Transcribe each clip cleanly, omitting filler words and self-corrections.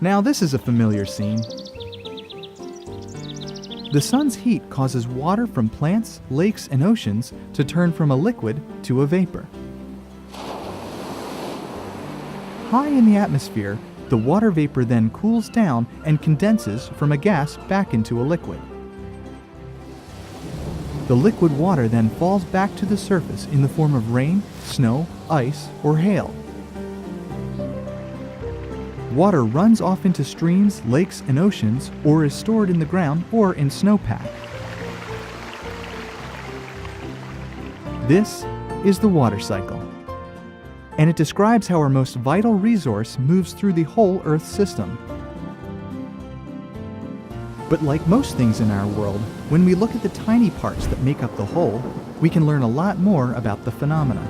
Now this is a familiar scene. The sun's heat causes water from plants, lakes, and oceans to turn from a liquid to a vapor. High in the atmosphere, the water vapor then cools down and condenses from a gas back into a liquid. The liquid water then falls back to the surface in the form of rain, snow, ice, or hail. Water runs off into streams, lakes, and oceans, or is stored in the ground or in snowpack. This is the water cycle, and it describes how our most vital resource moves through the whole Earth system. But like most things in our world, when we look at the tiny parts that make up the whole, we can learn a lot more about the phenomena.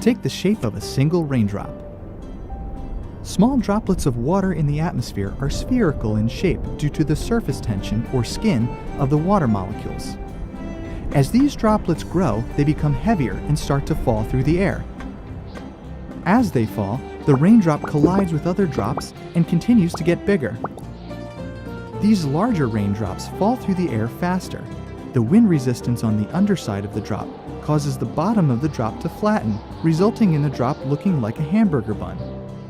Take the shape of a single raindrop. Small droplets of water in the atmosphere are spherical in shape due to the surface tension or skin of the water molecules. As these droplets grow, they become heavier and start to fall through the air. As they fall, the raindrop collides with other drops and continues to get bigger. These larger raindrops fall through the air faster. The wind resistance on the underside of the drop causes the bottom of the drop to flatten, resulting in the drop looking like a hamburger bun.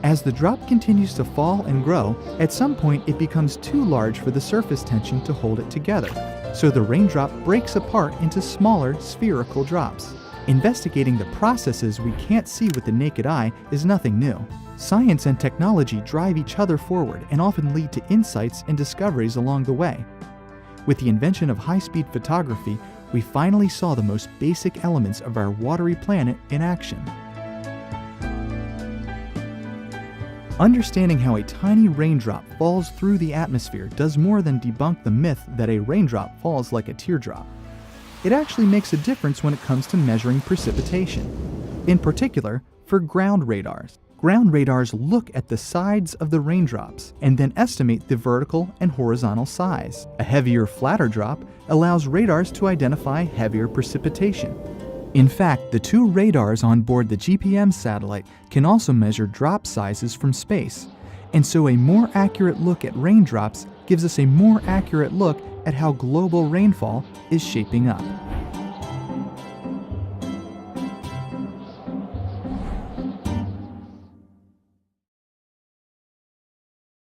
As the drop continues to fall and grow, at some point it becomes too large for the surface tension to hold it together, so the raindrop breaks apart into smaller spherical drops. Investigating the processes we can't see with the naked eye is nothing new. Science and technology drive each other forward and often lead to insights and discoveries along the way. With the invention of high-speed photography, we finally saw the most basic elements of our watery planet in action. Understanding how a tiny raindrop falls through the atmosphere does more than debunk the myth that a raindrop falls like a teardrop. It actually makes a difference when it comes to measuring precipitation. In particular, for ground radars. Ground radars look at the sides of the raindrops and then estimate the vertical and horizontal size. A heavier, flatter drop allows radars to identify heavier precipitation. In fact, the two radars on board the GPM satellite can also measure drop sizes from space, and so a more accurate look at raindrops gives us a more accurate look at how global rainfall is shaping up.